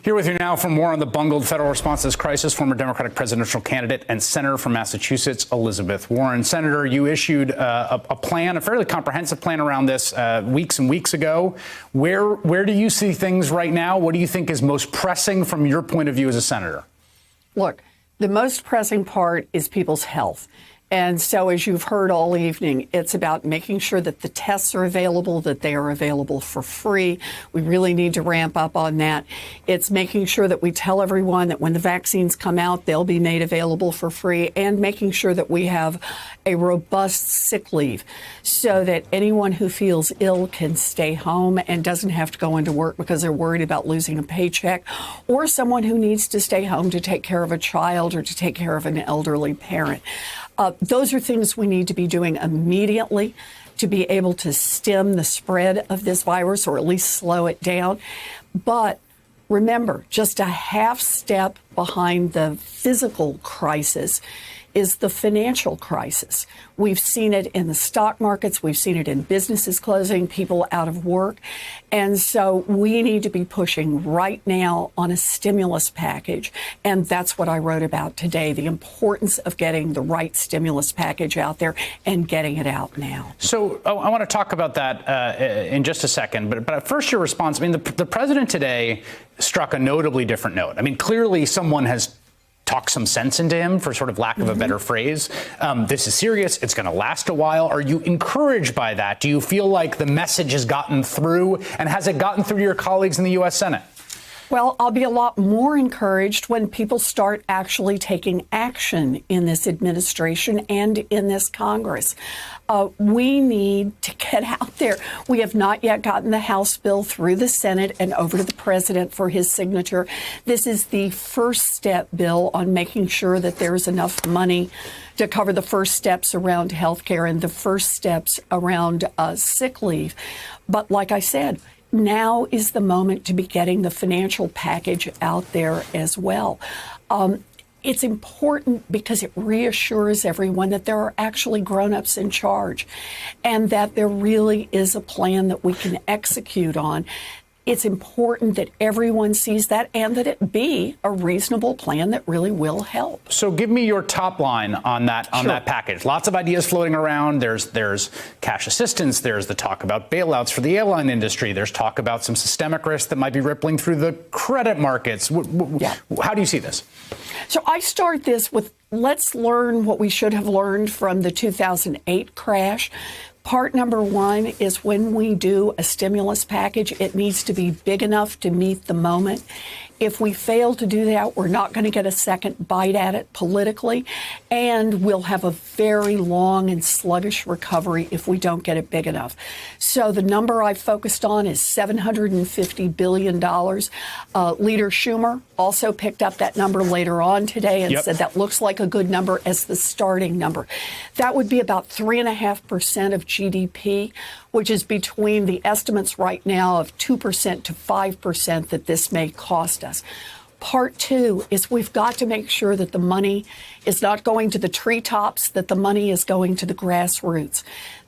Here with you now for more on the bungled federal response to this crisis, former Democratic presidential candidate and Senator from Massachusetts, Elizabeth Warren. Senator, you issued a plan, a fairly comprehensive plan around this weeks and weeks ago. Where do you see things right now? What do you think is most pressing from your point of view as a senator? Look, the most pressing part is people's health. And so, as you've heard all evening, it's about making sure that the tests are available, that they are available for free. We really need to ramp up on that. It's making sure that we tell everyone that when the vaccines come out, they'll be made available for free, and making sure that we have a robust sick leave so that anyone who feels ill can stay home and doesn't have to go into work because they're worried about losing a paycheck, or someone who needs to stay home to take care of a child or to take care of an elderly parent. Those are things we need to be doing immediately to be able to stem the spread of this virus, or at least slow it down. But remember, just a half step behind the physical crisis is the financial crisis. We've seen it in the stock markets. We've seen it in businesses closing, people out of work. And so we need to be pushing right now on a stimulus package. And that's what I wrote about today, the importance of getting the right stimulus package out there and getting it out now. So I want to talk about that in just a second. But first, your response. I mean, the president today struck a notably different note. I mean, clearly someone has talk some sense into him, for sort of lack of a better phrase. This is serious. It's going to last a while. Are you encouraged by that? Do you feel like the message has gotten through? And has it gotten through to your colleagues in the U.S. Senate? Well, I'll be a lot more encouraged when people start actually taking action in this administration and in this Congress. We need to get out there. We have not yet gotten the House bill through the Senate and over to the president for his signature. This is the first step bill on making sure that there's enough money to cover the first steps around health care and the first steps around sick leave. But like I said, now is the moment to be getting the financial package out there as well. It's important because it reassures everyone that there are actually grown-ups in charge and that there really is a plan that we can execute on. It's important that everyone sees that and that it be a reasonable plan that really will help. So give me your top line on that that package. Lots of ideas floating around. There's cash assistance. There's the talk about bailouts for the airline industry. There's talk about some systemic risk that might be rippling through the credit markets. How do you see this? So I start this with, let's learn what we should have learned from the 2008 crash. Part number one is when we do a stimulus package, it needs to be big enough to meet the moment. If we fail to do that, we're not going to get a second bite at it politically, and we'll have a very long and sluggish recovery if we don't get it big enough. So the number I focused on is $750 billion. Leader Schumer also picked up that number later on today and said that looks like a good number as the starting number. That would be about 3.5% of GDP, which is between the estimates right now of 2% to 5% that this may cost us. Part two is we've got to make sure that the money is not going to the treetops, that the money is going to the grassroots.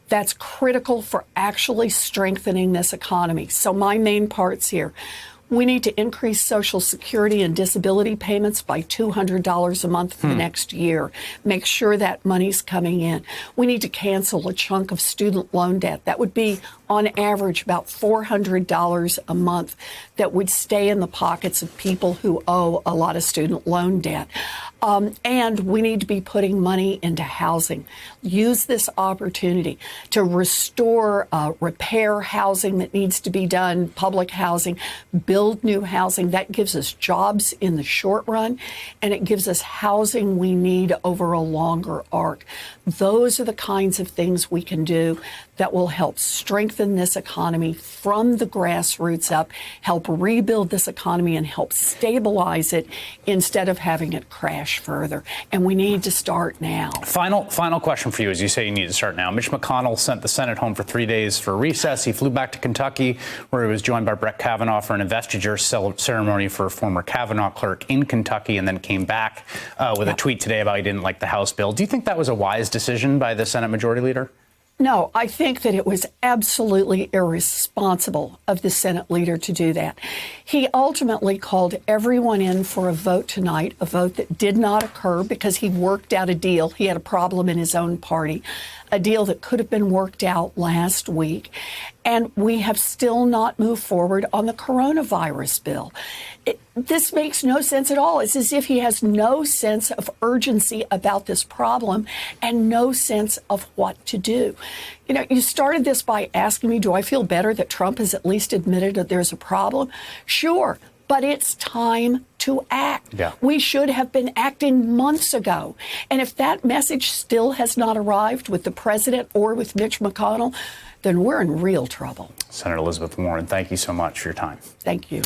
That's critical for actually strengthening this economy. So my main parts here. We need to increase Social Security and disability payments by $200 a month for the next year. Make sure that money's coming in. We need to cancel a chunk of student loan debt. That would be, on average, about $400 a month that would stay in the pockets of people who owe a lot of student loan debt. And we need to be putting money into housing. Use this opportunity to restore, repair housing that needs to be done, public housing, build new housing. That gives us jobs in the short run, and it gives us housing we need over a longer arc. Those are the kinds of things we can do that will help strengthen this economy from the grassroots up, help rebuild this economy, and help stabilize it instead of having it crash further. And we need to start now. Final question for you, as you say you need to start now. Mitch McConnell sent the Senate home for 3 days for recess. He flew back to Kentucky, where he was joined by Brett Kavanaugh for an investiture ceremony for a former Kavanaugh clerk in Kentucky, and then came back with a tweet today about he didn't like the House bill. Do you think that was a wise decision by the Senate Majority Leader? No, I think that it was absolutely irresponsible of the Senate leader to do that. He ultimately called everyone in for a vote tonight, a vote that did not occur because he worked out a deal. He had a problem in his own party, a deal that could have been worked out last week. And we have still not moved forward on the coronavirus bill. This makes no sense at all. It's as if he has no sense of urgency about this problem and no sense of what to do. You know, you started this by asking me, do I feel better that Trump has at least admitted that there's a problem? Sure, but it's time to act. Yeah. We should have been acting months ago. And if that message still has not arrived with the president or with Mitch McConnell, then we're in real trouble. Senator Elizabeth Warren, thank you so much for your time. Thank you.